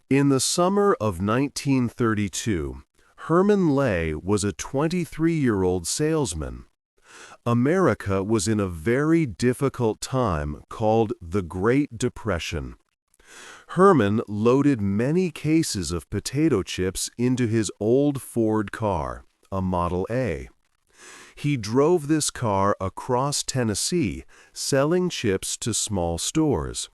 In the summer of 1932, Herman Lay was a 23-year-old salesman. America was in a very difficult time called the Great Depression. Herman loaded many cases of potato chips into his old Ford car, a Model A. He drove this car across Tennessee, selling chips to small stores.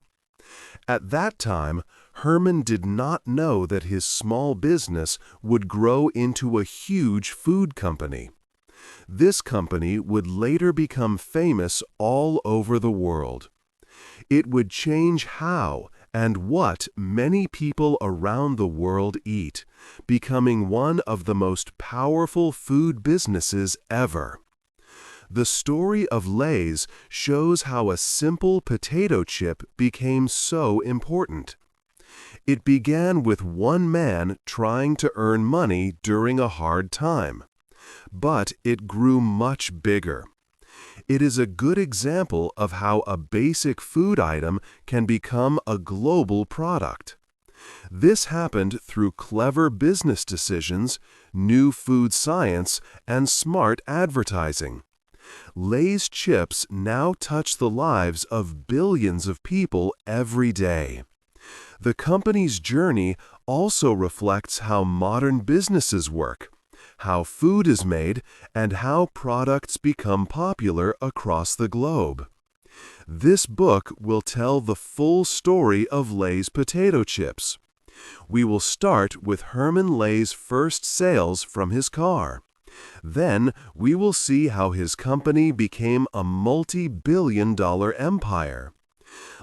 At that time, Herman did not know that his small business would grow into a huge food company. This company would later become famous all over the world. It would change how and what many people around the world eat, becoming one of the most powerful food businesses ever. The story of Lay's shows how a simple potato chip became so important. It began with one man trying to earn money during a hard time, but it grew much bigger. It is a good example of how a basic food item can become a global product. This happened through clever business decisions, new food science, and smart advertising. Lay's chips now touch the lives of billions of people every day. The company's journey also reflects how modern businesses work, how food is made, and how products become popular across the globe. This book will tell the full story of Lay's potato chips. We will start with Herman Lay's first sales from his car. Then we will see how his company became a multi-billion-dollar empire.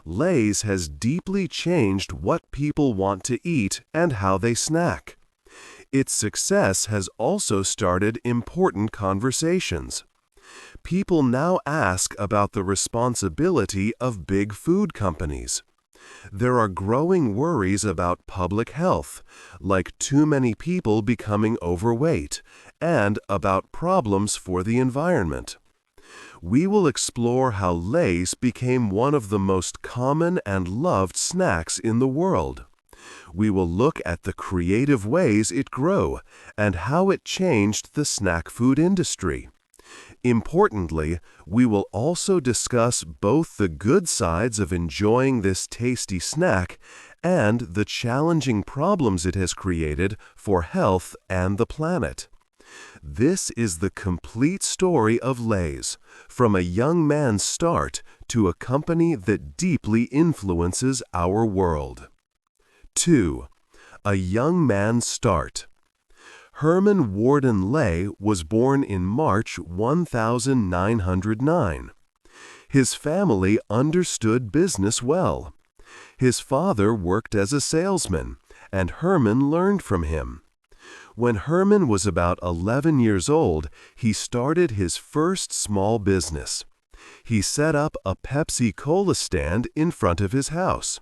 Lay's has deeply changed what people want to eat and how they snack. Its success has also started important conversations. People now ask about the responsibility of big food companies. There are growing worries about public health, like too many people becoming overweight, and about problems for the environment. We will explore how Lay's became one of the most common and loved snacks in the world. We will look at the creative ways it grew and how it changed the snack food industry. Importantly, we will also discuss both the good sides of enjoying this tasty snack and the challenging problems it has created for health and the planet. This is the complete story of Lay's, from a young man's start to a company that deeply influences our world. 2. A young man's start. Herman Worden Lay was born in March 1909. His family understood business well. His father worked as a salesman, and Herman learned from him. When Herman was about 11 years old, he started his first small business. He set up a Pepsi Cola stand in front of his house.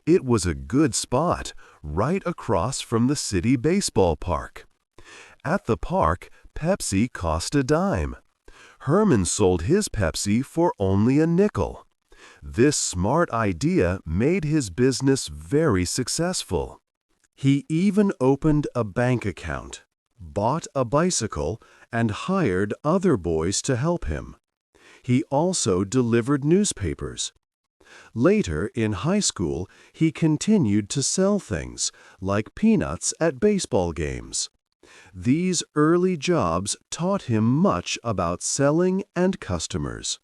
It was a good spot, right across from the city baseball park. At the park, Pepsi cost a dime. Herman sold his Pepsi for only a nickel. This smart idea made his business very successful. He even opened a bank account, bought a bicycle, and hired other boys to help him. He also delivered newspapers. Later, in high school, he continued to sell things, like peanuts at baseball games. These early jobs taught him much about selling and customers.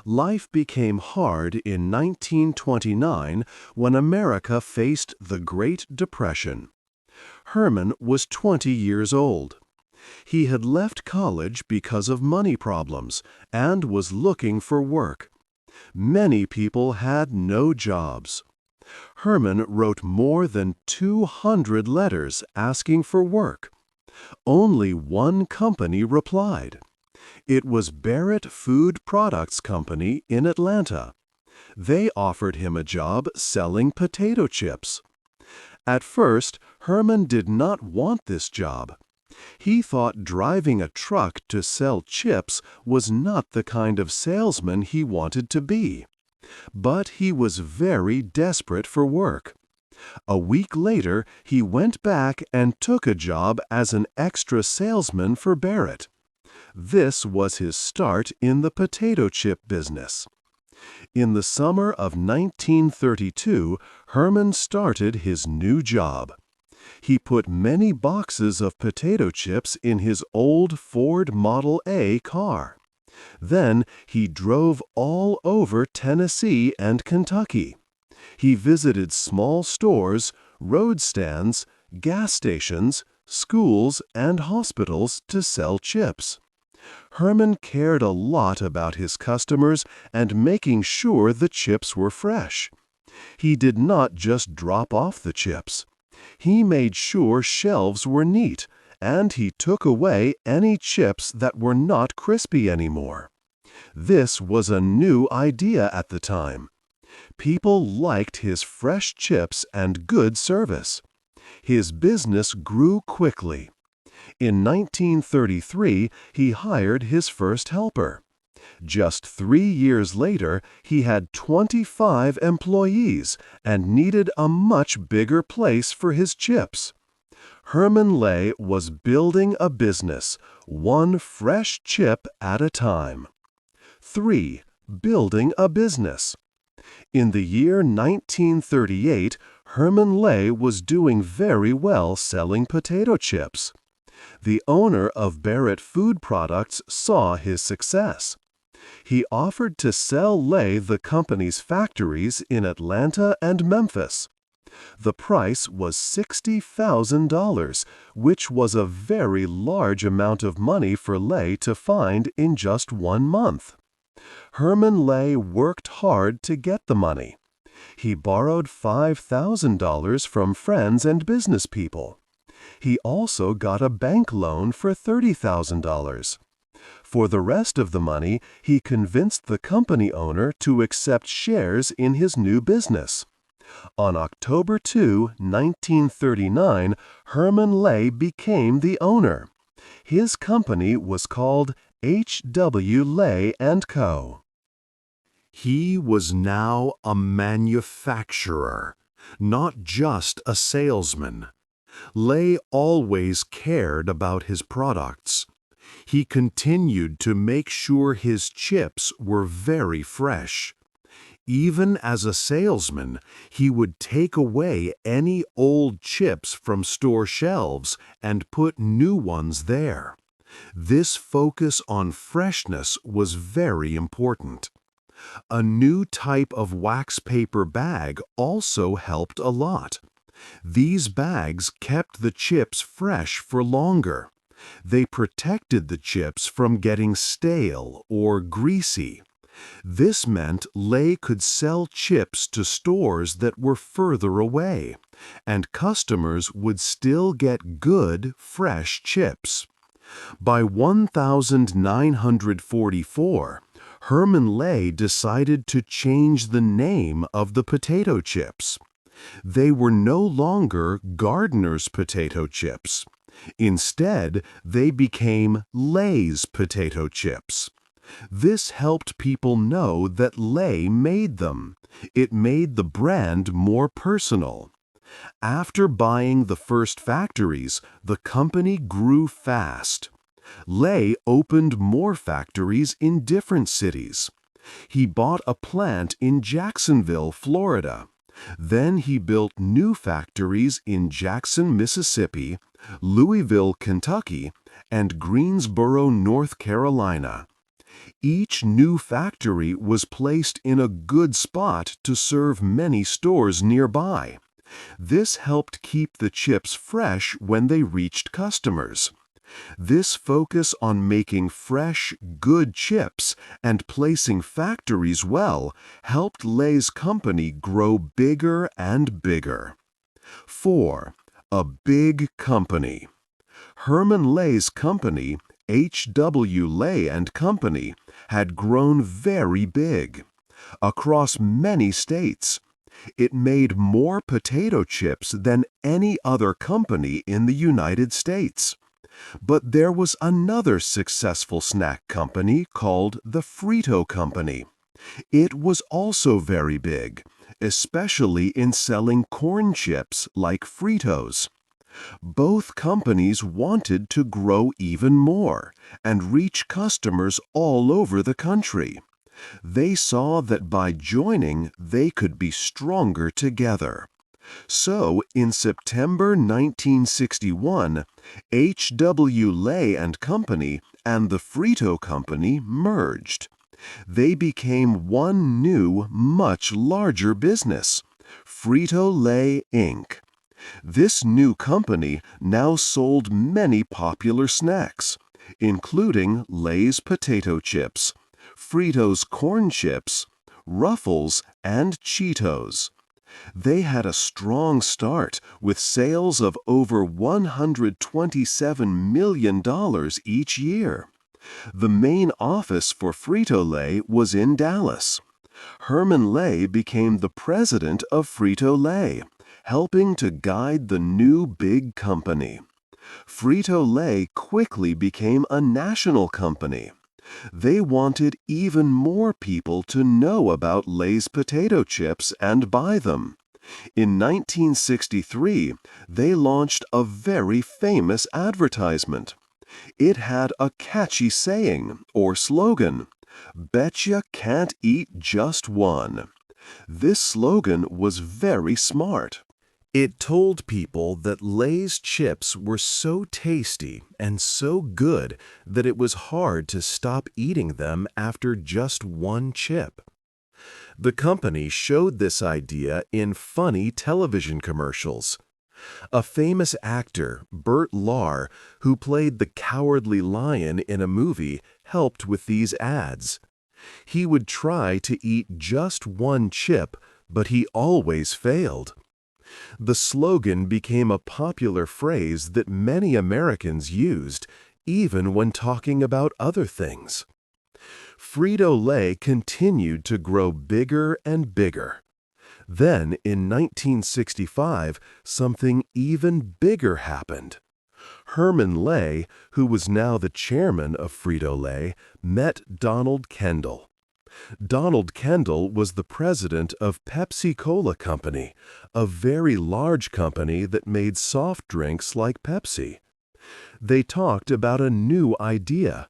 Life became hard in 1929 when America faced the Great Depression. Herman was 20 years old. He had left college because of money problems and was looking for work. Many people had no jobs. Herman wrote more than 200 letters asking for work. Only one company replied. It was Barrett Food Products Company in Atlanta. They offered him a job selling potato chips. At first, Herman did not want this job. He thought driving a truck to sell chips was not the kind of salesman he wanted to be. But he was very desperate for work. A week later, he went back and took a job as an extra salesman for Barrett. This was his start in the potato chip business. In the summer of 1932, Herman started his new job. He put many boxes of potato chips in his old Ford Model A car. Then he drove all over Tennessee and Kentucky. He visited small stores, road stands, gas stations, schools, and hospitals to sell chips. Herman cared a lot about his customers and making sure the chips were fresh. He did not just drop off the chips. He made sure shelves were neat, and he took away any chips that were not crispy anymore. This was a new idea at the time. People liked his fresh chips and good service. His business grew quickly. In 1933, he hired his first helper. Just 3 years later, he had 25 employees and needed a much bigger place for his chips. Herman Lay was building a business, one fresh chip at a time. 3. Building a business. In the year 1938, Herman Lay was doing very well selling potato chips. The owner of Barrett Food Products saw his success. He offered to sell Lay the company's factories in Atlanta and Memphis. The price was $60,000, which was a very large amount of money for Lay to find in just 1 month. Herman Lay worked hard to get the money. He borrowed $5,000 from friends and business people. He also got a bank loan for $30,000. For the rest of the money, he convinced the company owner to accept shares in his new business. On October 2, 1939, Herman Lay became the owner. His company was called H.W. Lay & Co. He was now a manufacturer, not just a salesman. Lay always cared about his products. He continued to make sure his chips were very fresh. Even as a salesman, he would take away any old chips from store shelves and put new ones there. This focus on freshness was very important. A new type of wax paper bag also helped a lot. These bags kept the chips fresh for longer. They protected the chips from getting stale or greasy. This meant Lay could sell chips to stores that were further away, and customers would still get good, fresh chips. By 1944, Herman Lay decided to change the name of the potato chips. They were no longer Gardner's potato chips. Instead, they became Lay's potato chips. This helped people know that Lay made them. It made the brand more personal. After buying the first factories, the company grew fast. Lay opened more factories in different cities. He bought a plant in Jacksonville, Florida. Then he built new factories in Jackson, Mississippi, Louisville, Kentucky, and Greensboro, North Carolina. Each new factory was placed in a good spot to serve many stores nearby. This helped keep the chips fresh when they reached customers. This focus on making fresh, good chips and placing factories well helped Lay's company grow bigger and bigger. 4. A big company. Herman Lay's company, H.W. Lay & Company, had grown very big. Across many states, it made more potato chips than any other company in the United States. But there was another successful snack company called the Frito Company. It was also very big, especially in selling corn chips like Fritos. Both companies wanted to grow even more and reach customers all over the country. They saw that by joining, they could be stronger together. So, in September 1961, H.W. Lay and Company and the Frito Company merged. They became one new, much larger business, Frito-Lay Inc. This new company now sold many popular snacks, including Lay's potato chips, Frito's corn chips, Ruffles, and Cheetos. They had a strong start with sales of over $127 million each year. The main office for Frito-Lay was in Dallas. Herman Lay became the president of Frito-Lay, helping to guide the new big company. Frito-Lay quickly became a national company. They wanted even more people to know about Lay's potato chips and buy them. In 1963, they launched a very famous advertisement. It had a catchy saying or slogan, "Betcha can't eat just one." This slogan was very smart. It told people that Lay's chips were so tasty and so good that it was hard to stop eating them after just one chip. The company showed this idea in funny television commercials. A famous actor, Burt Lahr, who played the Cowardly Lion in a movie, helped with these ads. He would try to eat just one chip, but he always failed. The slogan became a popular phrase that many Americans used, even when talking about other things. Frito-Lay continued to grow bigger and bigger. Then, in 1965, something even bigger happened. Herman Lay, who was now the chairman of Frito-Lay, met Donald Kendall. Donald Kendall was the president of Pepsi-Cola Company, a very large company that made soft drinks like Pepsi. They talked about a new idea.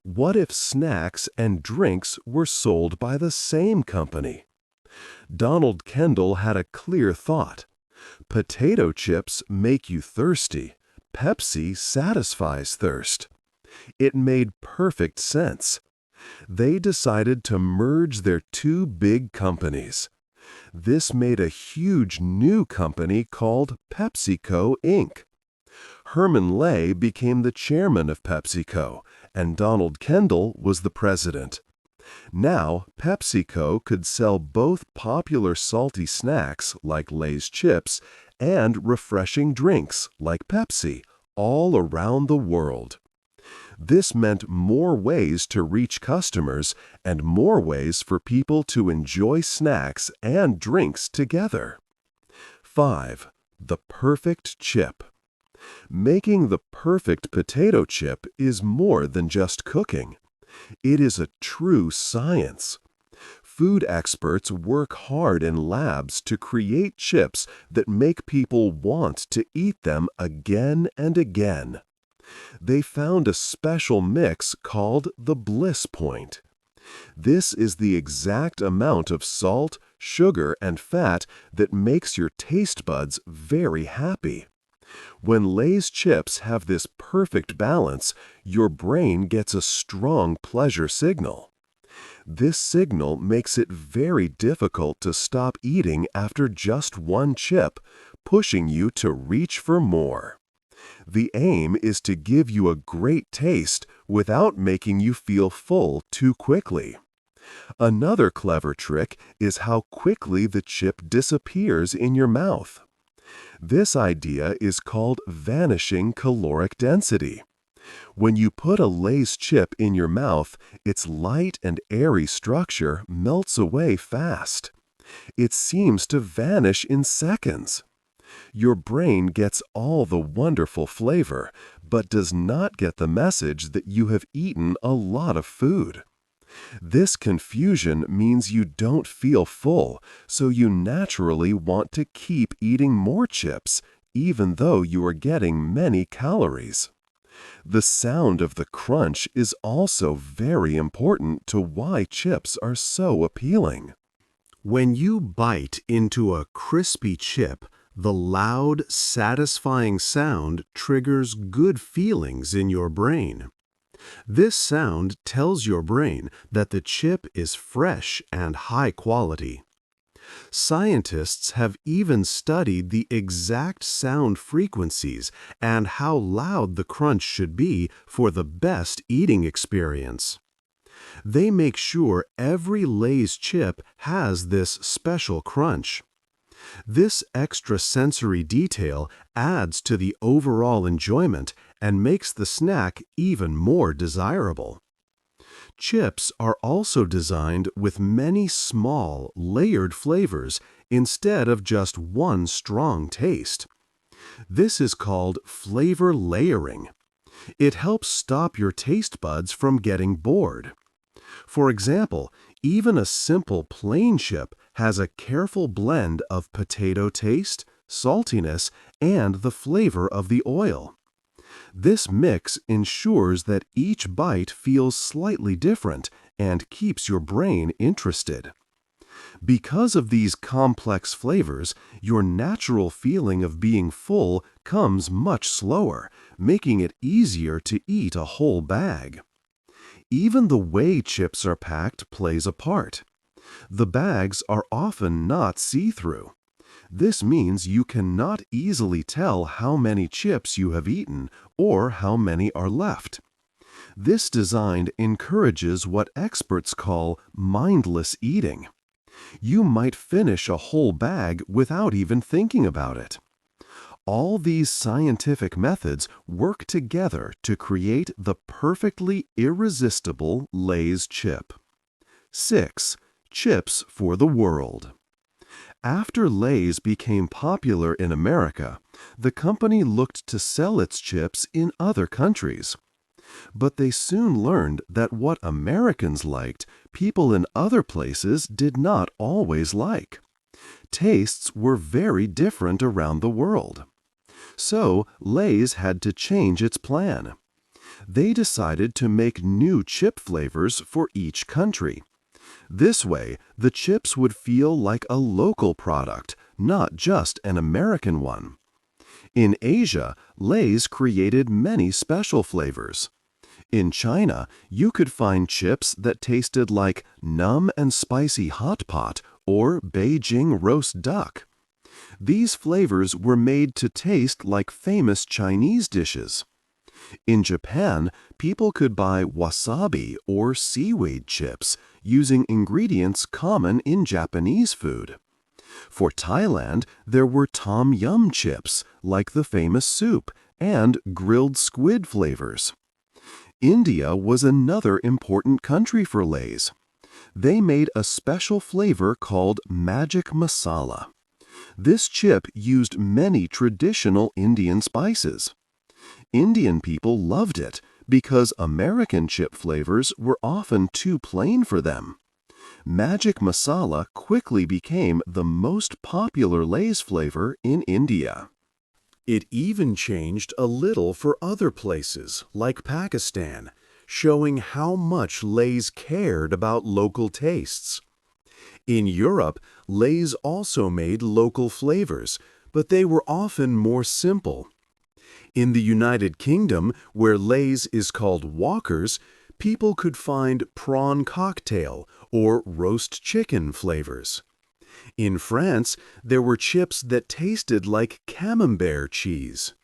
What if snacks and drinks were sold by the same company? Donald Kendall had a clear thought. Potato chips make you thirsty. Pepsi satisfies thirst. It made perfect sense. They decided to merge their two big companies. This made a huge new company called PepsiCo Inc. Herman Lay became the chairman of PepsiCo, and Donald Kendall was the president. Now, PepsiCo could sell both popular salty snacks like Lay's chips and refreshing drinks like Pepsi all around the world. This meant more ways to reach customers and more ways for people to enjoy snacks and drinks together. 5. The perfect chip. Making the perfect potato chip is more than just cooking. It is a true science. Food experts work hard in labs to create chips that make people want to eat them again and again. They found a special mix called the bliss point. This is the exact amount of salt, sugar, and fat that makes your taste buds very happy. When Lay's chips have this perfect balance, your brain gets a strong pleasure signal. This signal makes it very difficult to stop eating after just one chip, pushing you to reach for more. The aim is to give you a great taste without making you feel full too quickly. Another clever trick is how quickly the chip disappears in your mouth. This idea is called vanishing caloric density. When you put a Lay's chip in your mouth, its light and airy structure melts away fast. It seems to vanish in seconds. Your brain gets all the wonderful flavor, but does not get the message that you have eaten a lot of food. This confusion means you don't feel full, so you naturally want to keep eating more chips, even though you are getting many calories. The sound of the crunch is also very important to why chips are so appealing. When you bite into a crispy chip, the loud, satisfying sound triggers good feelings in your brain. This sound tells your brain that the chip is fresh and high quality. Scientists have even studied the exact sound frequencies and how loud the crunch should be for the best eating experience. They make sure every Lay's chip has this special crunch. This extra sensory detail adds to the overall enjoyment and makes the snack even more desirable. Chips are also designed with many small, layered flavors instead of just one strong taste. This is called flavor layering. It helps stop your taste buds from getting bored. For example, even a simple plain chip has a careful blend of potato taste, saltiness, and the flavor of the oil. This mix ensures that each bite feels slightly different and keeps your brain interested. Because of these complex flavors, your natural feeling of being full comes much slower, making it easier to eat a whole bag. Even the way chips are packed plays a part. The bags are often not see-through. This means you cannot easily tell how many chips you have eaten or how many are left. This design encourages what experts call mindless eating. You might finish a whole bag without even thinking about it. All these scientific methods work together to create the perfectly irresistible Lay's chip. 6. Chips for the world. After Lay's became popular in America, the company looked to sell its chips in other countries. But they soon learned that what Americans liked, people in other places did not always like. Tastes were very different around the world. So Lay's had to change its plan. They decided to make new chip flavors for each country. This way, the chips would feel like a local product, not just an American one. In Asia, Lay's created many special flavors. In China, you could find chips that tasted like numb and spicy hot pot or Beijing roast duck. These flavors were made to taste like famous Chinese dishes. In Japan, people could buy wasabi or seaweed chips using ingredients common in Japanese food. For Thailand, there were tom yum chips, like the famous soup, and grilled squid flavors. India was another important country for Lay's. They made a special flavor called magic masala. This chip used many traditional Indian spices. Indian people loved it because American chip flavors were often too plain for them. Magic masala quickly became the most popular Lay's flavor in India. It even changed a little for other places, like Pakistan, showing how much Lay's cared about local tastes. In Europe, Lay's also made local flavors, but they were often more simple. In the United Kingdom, where Lay's is called Walker's, people could find prawn cocktail or roast chicken flavors. In France, there were chips that tasted like camembert cheese.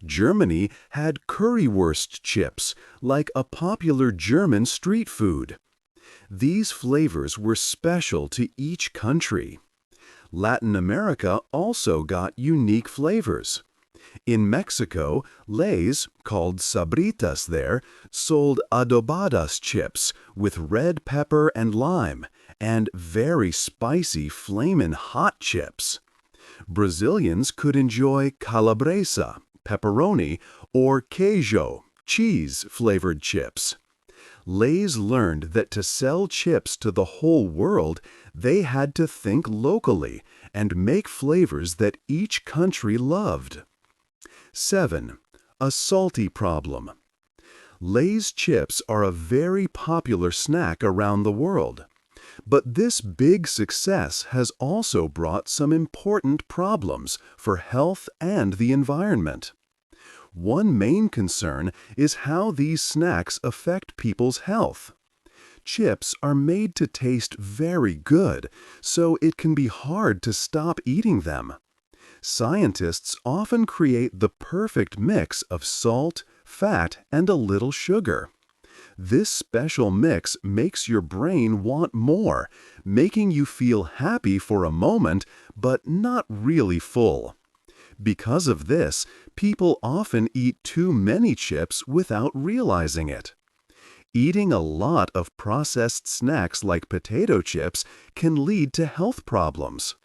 Germany had currywurst chips, like a popular German street food. These flavors were special to each country. Latin America also got unique flavors. In Mexico, Lay's, called Sabritas there, sold adobadas chips with red pepper and lime, and very spicy flamin' hot chips. Brazilians could enjoy calabresa, pepperoni, or queijo, cheese-flavored chips. Lay's learned that to sell chips to the whole world, they had to think locally and make flavors that each country loved. 7. A salty problem. Lay's chips are a very popular snack around the world. But this big success has also brought some important problems for health and the environment. One main concern is how these snacks affect people's health. Chips are made to taste very good, so it can be hard to stop eating them. Scientists often create the perfect mix of salt, fat, and a little sugar. This special mix makes your brain want more, making you feel happy for a moment, but not really full. Because of this, people often eat too many chips without realizing it. Eating a lot of processed snacks like potato chips can lead to health problems.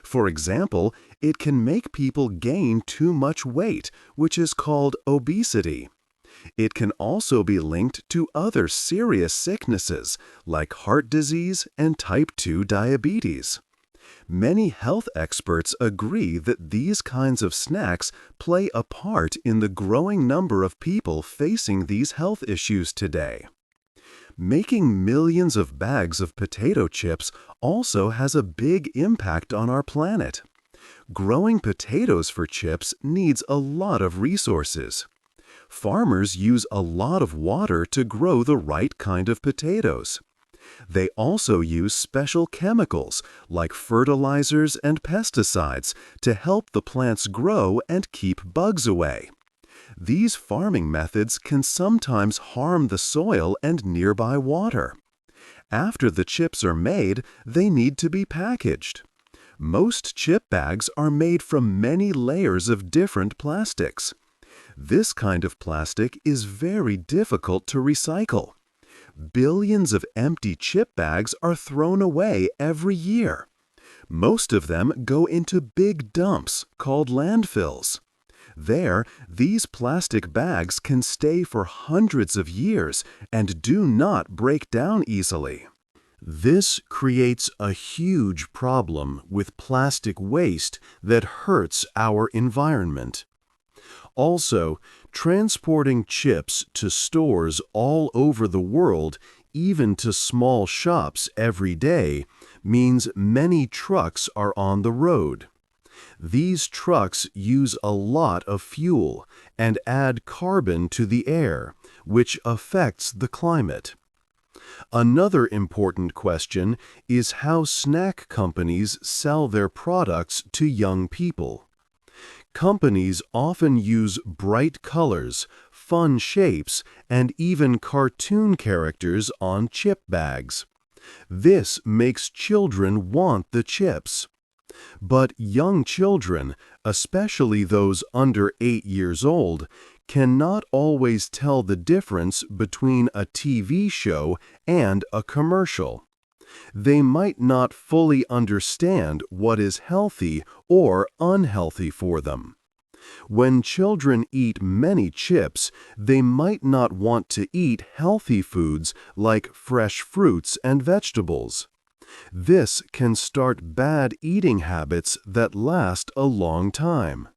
For example, it can make people gain too much weight, which is called obesity. It can also be linked to other serious sicknesses like heart disease and type 2 diabetes. Many health experts agree that these kinds of snacks play a part in the growing number of people facing these health issues today. Making millions of bags of potato chips also has a big impact on our planet. Growing potatoes for chips needs a lot of resources. Farmers use a lot of water to grow the right kind of potatoes. They also use special chemicals like fertilizers and pesticides to help the plants grow and keep bugs away. These farming methods can sometimes harm the soil and nearby water. After the chips are made, they need to be packaged. Most chip bags are made from many layers of different plastics. This kind of plastic is very difficult to recycle. Billions of empty chip bags are thrown away every year. Most of them go into big dumps called landfills. There, these plastic bags can stay for hundreds of years and do not break down easily. This creates a huge problem with plastic waste that hurts our environment. Also, transporting chips to stores all over the world, even to small shops every day, means many trucks are on the road. These trucks use a lot of fuel and add carbon to the air, which affects the climate. Another important question is how snack companies sell their products to young people. Companies often use bright colors, fun shapes, and even cartoon characters on chip bags. This makes children want the chips. But young children, especially those under 8 years old, cannot always tell the difference between a TV show and a commercial. They might not fully understand what is healthy or unhealthy for them. When children eat many chips, they might not want to eat healthy foods like fresh fruits and vegetables. This can start bad eating habits that last a long time.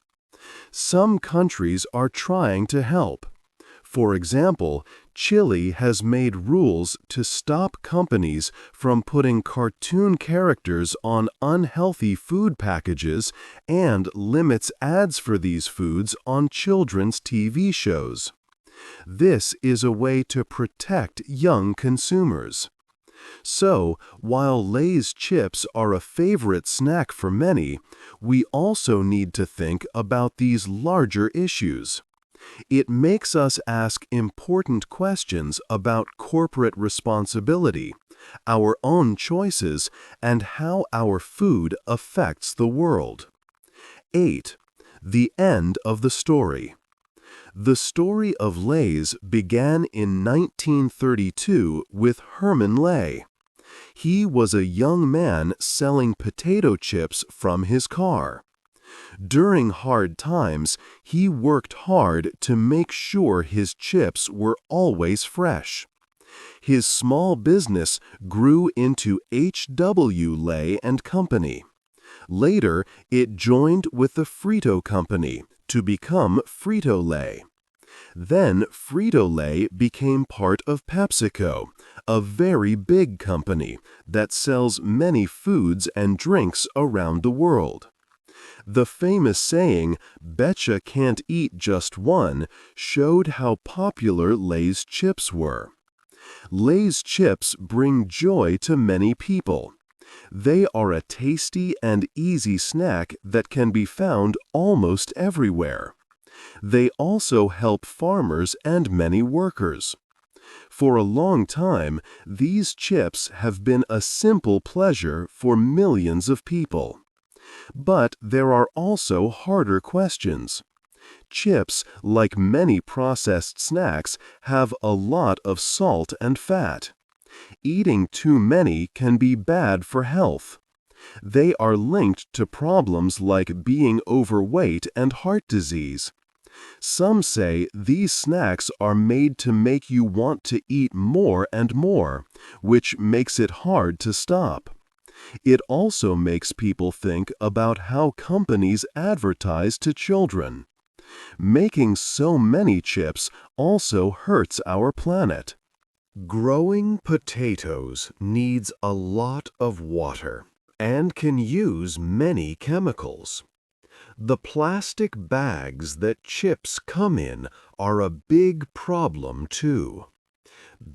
Some countries are trying to help. For example, Chile has made rules to stop companies from putting cartoon characters on unhealthy food packages and limits ads for these foods on children's TV shows. This is a way to protect young consumers. So, while Lay's chips are a favorite snack for many, we also need to think about these larger issues. It makes us ask important questions about corporate responsibility, our own choices, and how our food affects the world. 8. The end of the story. The story of Lay's began in 1932 with Herman Lay. He was a young man selling potato chips from his car. During hard times, he worked hard to make sure his chips were always fresh. His small business grew into H.W. Lay and Company. Later, it joined with the Frito Company to become Frito-Lay. Then Frito-Lay became part of PepsiCo, a very big company that sells many foods and drinks around the world. The famous saying, "Betcha can't eat just one," showed how popular Lay's chips were. Lay's chips bring joy to many people. They are a tasty and easy snack that can be found almost everywhere. They also help farmers and many workers. For a long time, these chips have been a simple pleasure for millions of people. But there are also harder questions. Chips, like many processed snacks, have a lot of salt and fat. Eating too many can be bad for health. They are linked to problems like being overweight and heart disease. Some say these snacks are made to make you want to eat more and more, which makes it hard to stop. It also makes people think about how companies advertise to children. Making so many chips also hurts our planet. Growing potatoes needs a lot of water and can use many chemicals. The plastic bags that chips come in are a big problem too.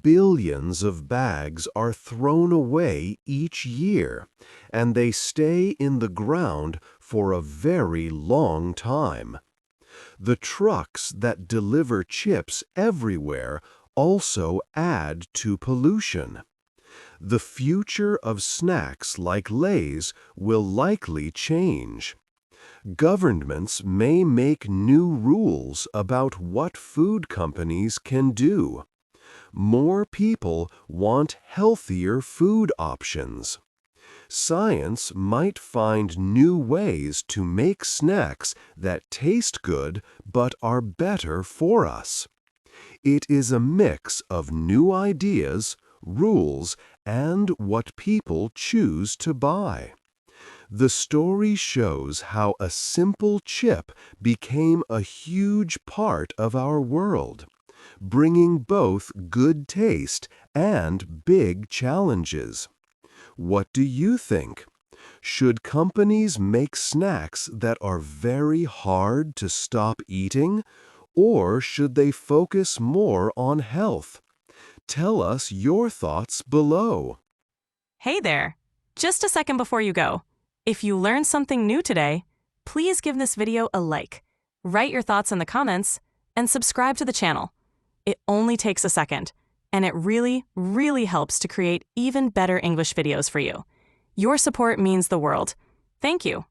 Billions of bags are thrown away each year, and they stay in the ground for a very long time. The trucks that deliver chips everywhere also add to pollution. The future of snacks like Lay's will likely change. Governments may make new rules about what food companies can do. More people want healthier food options. Science might find new ways to make snacks that taste good but are better for us. It is a mix of new ideas, rules, and what people choose to buy. The story shows how a simple chip became a huge part of our world, bringing both good taste and big challenges. What do you think? Should companies make snacks that are very hard to stop eating, or should they focus more on health? Tell us your thoughts below. Hey there! Just a second before you go. If you learned something new today, please give this video a like, write your thoughts in the comments, and subscribe to the channel. It only takes a second, and it really, really helps to create even better English videos for you. Your support means the world. Thank you.